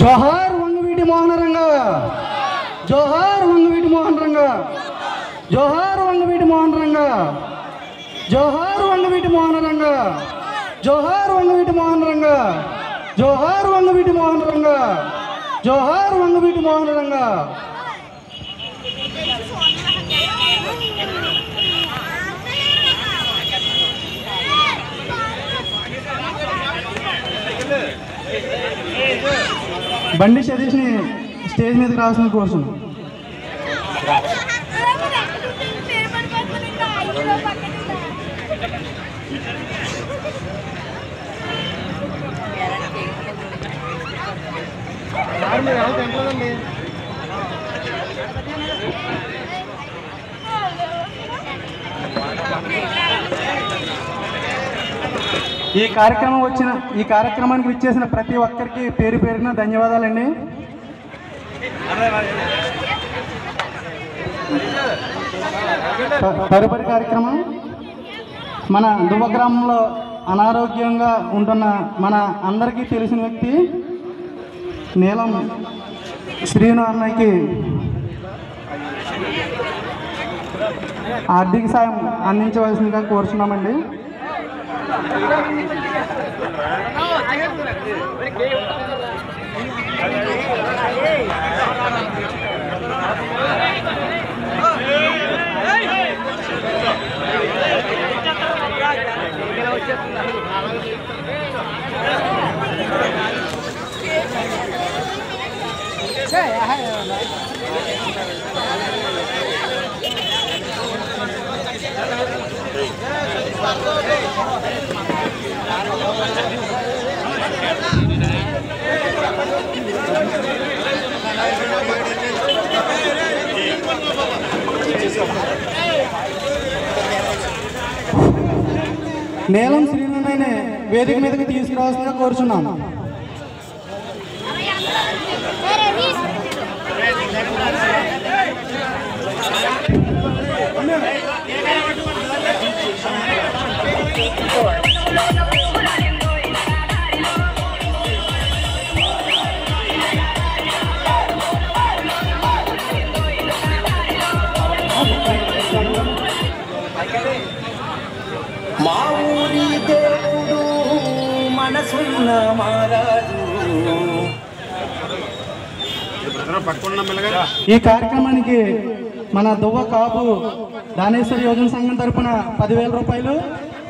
జోహార్ వంగవీటి మోహనరంగ, జోహార్ వంగవీటి మోహనరంగ, జోహార్ వంగవీటి మోహనరంగ, జోహార్ వంగవీటి మోహనరంగ, జోహార్ వంగవీటి మోహనరంగ, జోహార్ వంగవీటి మోహనరంగ, జోహార్ వంగవీటి మోహనరంగ. బండి సతీష్ని స్టేజ్ మీదకి రావాల్సిన కోసం. ఈ కార్యక్రమానికి విచ్చేసిన ప్రతి ఒక్కరికి పేరు పేరున ధన్యవాదాలండి. తదుపరి కార్యక్రమం మన దువ్వ గ్రామంలో అనారోగ్యంగా ఉంటున్న మన అందరికీ తెలిసిన వ్యక్తి నీలం శ్రీను అన్నయ్యకి ఆర్థిక సాయం అందించవలసిందిగా కోరుచున్నామండి. నీలం శ్రీనన్నయ్యని వేదిక మీదకి తీసుకురావాల్సిందిగా కోరుచున్నాను. మా ఊరి దేవుడు మనసున్న మహారాజు. ఈ కార్యక్రమానికి మన దువ్వ కాపు దానేశ్వర యోజన సంఘం తరఫున 10,000 రూపాయలు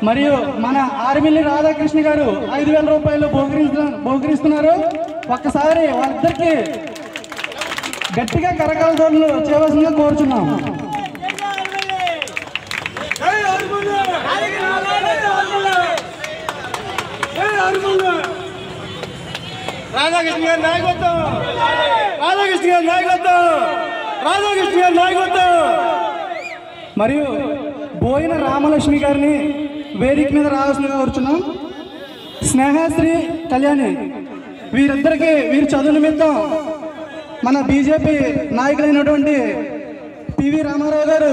మరియు మన ఆర్మిల్లి రాధాకృష్ణ గారు 5,000 రూపాయలు బహుకరిస్తున్నారు. ఒక్కసారి వాళ్ళిద్దరికి గట్టిగా కరకాలతోళ్ళు చేయవలసిందిగా కోరుచున్నాం. రాధాకృష్ణ గారి నాయకత్వం, రాధాకృష్ణ గారి నాయకత్వం, రాధాకృష్ణ గారి నాయకత్వం. మరియు బోయిన రామలక్ష్మి గారిని వేదిక మీద రావాల్సిందిగా కోరుచున్నాం. స్నేహశ్రీ కళ్యాణి వీరిద్దరికి వీరి చదువు నిమిత్తం మన బీజేపీ నాయకులైనటువంటి పివి రామారావు గారు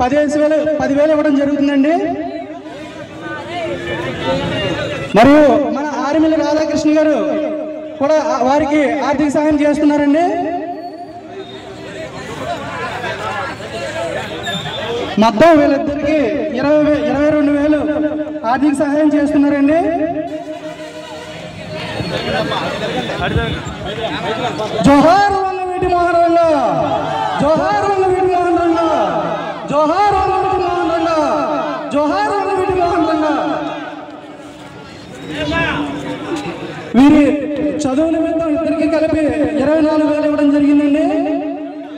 10,000 ఇవ్వడం జరుగుతుందండి. మరియు మన ఆర్మిల్లి రాధాకృష్ణ గారు కూడా వారికి ఆర్థిక సహాయం చేస్తున్నారండి. మొత్తం వీళ్ళిద్దరికి 22,000 ఆర్థిక సహాయం చేస్తున్నారండి. జోహార్ వంగవీటి మోహనరంగ, జోహార్ వంగవీటి మోహనరంగ, జోహార్ వంగవీటి మోహనరంగ, జోహార్ వంగవీటి మోహనరంగ. వీరి చదువు నిమిత్తం ఇద్దరికి కలిపి 24,000 ఇవ్వడం జరిగిందండి.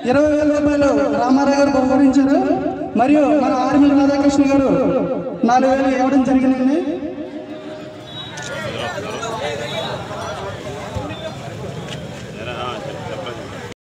20,000 రూపాయలు రామారావు గారు బహుకరించారు. మరియు మన ఆర్మిల్లి రాధాకృష్ణ గారు 4,000 ఇవ్వడం జరిగిందండి.